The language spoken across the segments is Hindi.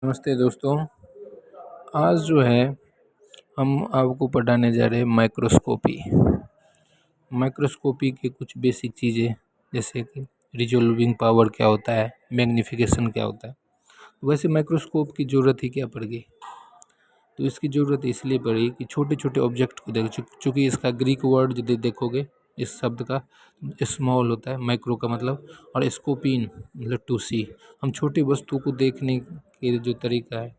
नमस्ते दोस्तों। आज जो है हम आपको पढ़ाने जा रहे हैं माइक्रोस्कोपी। माइक्रोस्कोपी के कुछ बेसिक चीज़ें जैसे कि रिजॉल्विंग पावर क्या होता है, मैग्नीफिकेशन क्या होता है। वैसे माइक्रोस्कोप की ज़रूरत ही क्या पड़ गई? तो इसकी ज़रूरत इसलिए पड़ी कि छोटे छोटे ऑब्जेक्ट को देख, चूँकि इसका ग्रीक वर्ड यदि देखोगे इस शब्द का स्मॉल होता है, माइक्रो का मतलब, और स्कोपिन मतलब टू सी। हम छोटी वस्तु को देखने के जो तरीका है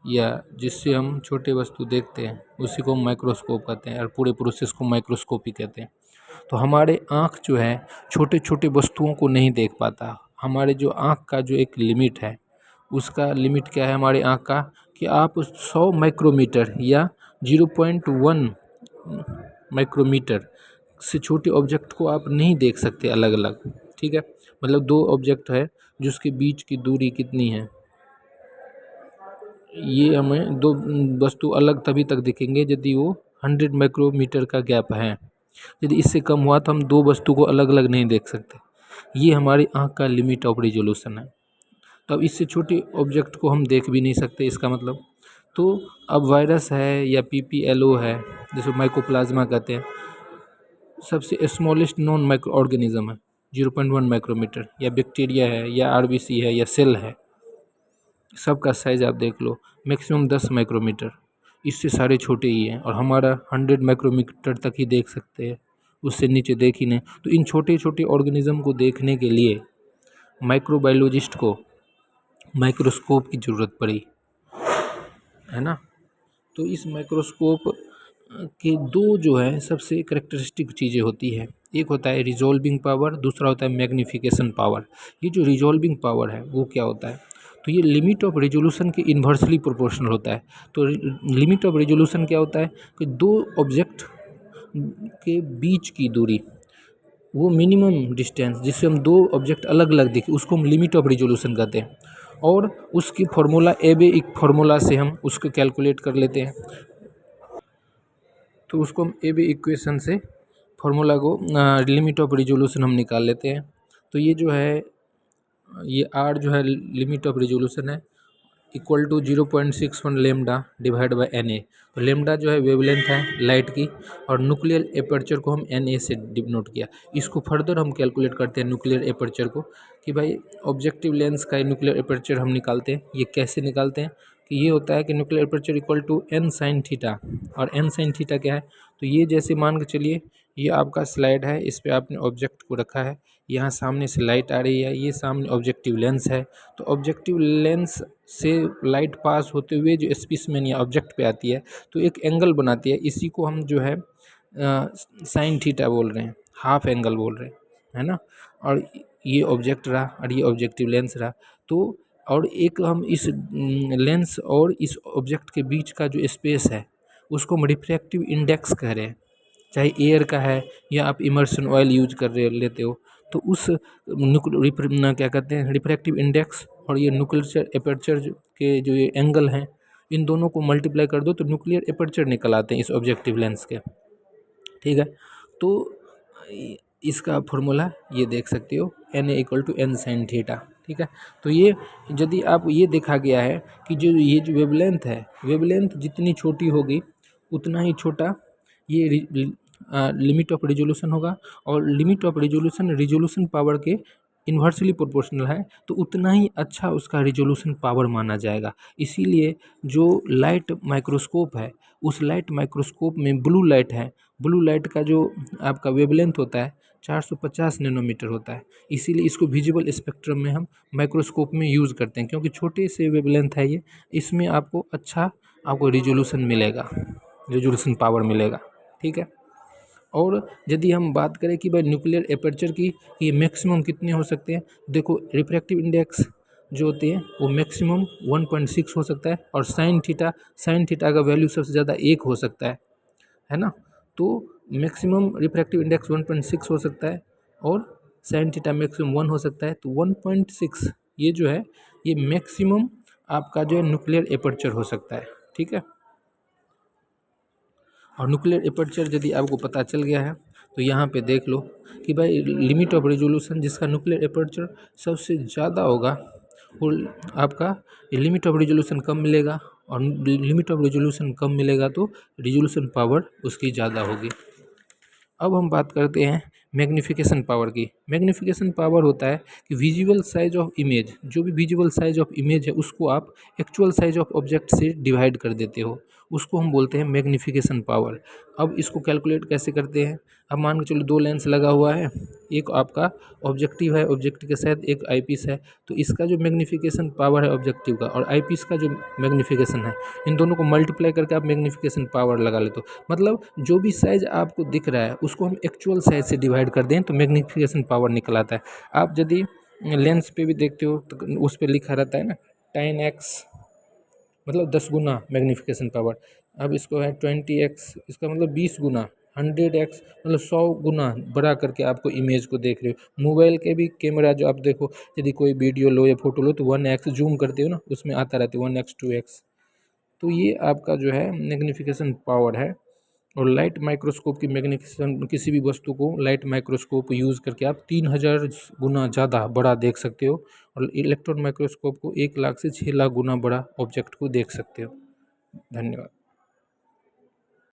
या जिससे हम छोटे वस्तु देखते हैं उसी को माइक्रोस्कोप कहते हैं और पूरे प्रोसेस को माइक्रोस्कोपी कहते हैं। तो हमारे आँख जो है छोटे छोटे वस्तुओं को नहीं देख पाता। हमारे जो आँख का जो एक लिमिट है, उसका लिमिट क्या है हमारे आँख का, कि आप 100 माइक्रोमीटर या 0.1 माइक्रोमीटर से छोटे ऑब्जेक्ट को आप नहीं देख सकते अलग अलग। ठीक है, मतलब दो ऑब्जेक्ट है जिसके बीच की दूरी कितनी है, ये हमें दो वस्तु अलग तभी तक दिखेंगे यदि वो 100 माइक्रोमीटर का गैप है। यदि इससे कम हुआ तो हम दो वस्तु को अलग अलग नहीं देख सकते। ये हमारी आँख का लिमिट ऑफ रिजोल्यूशन है। तो अब इससे छोटे ऑब्जेक्ट को हम देख भी नहीं सकते इसका मतलब। तो अब वायरस है या PPLO है, जिसको माइकोप्लाज्मा कहते हैं, सबसे स्मॉलेस्ट नॉन माइक्रो ऑर्गेनिज्म है 0.1 माइक्रोमीटर, या बैक्टीरिया है या RBC है या सेल है, सबका साइज़ आप देख लो मैक्सिमम 10 माइक्रोमीटर। इससे सारे छोटे ही हैं और हमारा 100 माइक्रोमीटर तक ही देख सकते हैं, उससे नीचे देख ही नहीं। तो इन छोटे छोटे ऑर्गेनिज्म को देखने के लिए माइक्रोबायोलॉजिस्ट को माइक्रोस्कोप की ज़रूरत पड़ी, है ना। तो इस माइक्रोस्कोप के दो जो है सबसे करेक्टरिस्टिक चीज़ें होती है, एक होता है रिजॉल्विंग पावर, दूसरा होता है मैग्नीफिकेशन पावर। ये जो रिजॉल्विंग पावर है वो क्या होता है, तो ये लिमिट ऑफ रेजोल्यूशन के इन्वर्सली प्रोपोर्शनल होता है। तो लिमिट ऑफ रेजोल्यूशन क्या होता है कि दो ऑब्जेक्ट के बीच की दूरी, वो मिनिमम डिस्टेंस जिससे हम दो ऑब्जेक्ट अलग अलग देखें उसको हम लिमिट ऑफ रेजोल्यूशन कहते हैं। और उसकी फार्मूला एक फार्मूला से हम उसको कैलकुलेट कर लेते हैं। तो उसको हम एबे इक्वेशन से फार्मूला को लिमिट ऑफ रिजोल्यूशन हम निकाल लेते हैं। तो ये जो है ये R जो है लिमिट ऑफ रिजोल्यूशन है, equal to 0.61 lambda divide by NA। तो लेमडा जो है वेवलेंथ है लाइट की, और न्यूक्लियर एपर्चर को हम NA से डिनोट किया। इसको फर्दर हम कैलकुलेट करते हैं न्यूक्लियर एपर्चर को, कि भाई ऑब्जेक्टिव लेंस का न्यूक्लियर एपर्चर हम निकालते हैं। ये कैसे निकालते हैं कि ये होता है कि nuclear aperture equal to n sin theta, और n sin थीटा क्या है, तो ये जैसे मान के चलिए ये आपका स्लाइड है, इस पर आपने ऑब्जेक्ट को रखा है, यहाँ सामने से लाइट आ रही है, ये सामने ऑब्जेक्टिव लेंस है। तो ऑब्जेक्टिव लेंस से लाइट पास होते हुए जो स्पेसिमेन या ऑब्जेक्ट पे आती है तो एक एंगल बनाती है, इसी को हम जो है साइन थीटा बोल रहे हैं, हाफ एंगल बोल रहे हैं, है ना। और ये ऑब्जेक्ट रहा और ये ऑब्जेक्टिव लेंस रहा। तो और एक हम इस लेंस और इस ऑब्जेक्ट के बीच का जो स्पेस है उसको हम रिफ्रैक्टिव इंडेक्स कह रहे हैं, चाहे एयर का है या आप इमर्शन ऑयल यूज कर रहे लेते हो। तो उस क्या कहते हैं रिफ्रैक्टिव इंडेक्स और ये न्यूक्लियर एपर्चर के जो ये एंगल हैं, इन दोनों को मल्टीप्लाई कर दो तो न्यूक्लियर एपर्चर निकल आते हैं इस ऑब्जेक्टिव लेंस के। ठीक है, तो इसका फॉर्मूला ये देख सकते हो NA equal to n sin theta. ठीक है, तो ये यदि आप ये देखा गया है कि जो ये जो वेवलेंथ है, वेवलेंथ जितनी छोटी होगी उतना ही छोटा ये लिमिट ऑफ रिजोल्यूशन होगा, और लिमिट ऑफ रिजोल्यूशन पावर के इन्वर्सली प्रोपोर्शनल है, तो उतना ही अच्छा उसका रिजोल्यूशन पावर माना जाएगा। इसीलिए जो लाइट माइक्रोस्कोप है उस लाइट माइक्रोस्कोप में ब्लू लाइट है, ब्लू लाइट का जो आपका वेवलेंथ होता है 450 नैनोमीटर होता है। इसीलिए इसको विजिबल स्पेक्ट्रम में हम माइक्रोस्कोप में यूज़ करते हैं, क्योंकि छोटे से वेवलेंथ है ये, इसमें आपको अच्छा आपको रिजोल्यूशन मिलेगा, रिजोल्यूशन पावर मिलेगा। ठीक है, और यदि हम बात करें कि भाई न्यूक्लियर एपर्चर की ये मैक्सिमम कितने हो सकते हैं, देखो रिफ्रैक्टिव इंडेक्स जो होते हैं वो मैक्सिमम 1.6 हो सकता है, और साइन थीटा का वैल्यू सबसे ज़्यादा 1 हो सकता है ना। तो मैक्सिमम रिफ्रैक्टिव इंडेक्स 1.6 हो सकता है और साइन थीटा मैक्सिमम 1 हो सकता है। तो 1.6 ये जो है ये मैक्सिमम आपका जो है न्यूक्लियर एपर्चर हो सकता है। ठीक है, और न्यूक्लियर एपर्चर यदि आपको पता चल गया है तो यहाँ पे देख लो कि भाई लिमिट ऑफ रेजोल्यूशन जिसका न्यूक्लियर एपर्चर सबसे ज़्यादा होगा वो आपका लिमिट ऑफ रिजोल्यूशन कम मिलेगा, और लिमिट ऑफ रिजोल्यूशन कम मिलेगा तो रिजोल्यूशन पावर उसकी ज़्यादा होगी। अब हम बात करते हैं मैग्नीफिकेशन पावर की। मैग्नीफिकेशन पावर होता है कि विजुअल साइज ऑफ इमेज, जो भी विजुअल साइज ऑफ इमेज है उसको आप एक्चुअल साइज ऑफ ऑब्जेक्ट से डिवाइड कर देते हो, उसको हम बोलते हैं मैग्नीफिकेशन पावर। अब इसको कैलकुलेट कैसे करते हैं? अब मान के चलो दो लेंस लगा हुआ है, एक आपका ऑब्जेक्टिव है, ऑब्जेक्टिव के साथ एक आईपीस है, तो इसका जो मैग्नीफिकेशन पावर है ऑब्जेक्टिव का और आईपीस का जो मैग्नीफिकेशन है, इन दोनों को मल्टीप्लाई करके आप मैग्नीफिकेशन पावर लगा लेते हो। मतलब जो भी साइज आपको दिख रहा है उसको हम एक्चुअल साइज से डिवाइड कर दें तो मैग्नीफिकेशन पावर निकल आता है। आप यदि लेंस पे भी देखते हो तो उस पर लिखा रहता है ना 10x, मतलब 10 गुना मैग्नीफिकेशन पावर। अब इसको है 20x, इसका मतलब 20 गुना, 100x मतलब 100 गुना बड़ा करके आपको इमेज को देख रहे हो। मोबाइल के भी कैमरा जो आप देखो, यदि कोई वीडियो लो या फोटो लो तो 1x जूम करते हो ना, उसमें आता रहता है 1x 2x। तो ये आपका जो है मैग्नीफिकेशन पावर है। और लाइट माइक्रोस्कोप की मैग्नीफिकेशन, किसी भी वस्तु को लाइट माइक्रोस्कोप यूज़ करके आप 3000 गुना ज़्यादा बड़ा देख सकते हो, और इलेक्ट्रॉन माइक्रोस्कोप को 1 लाख से 6 लाख गुना बड़ा ऑब्जेक्ट को देख सकते हो। धन्यवाद।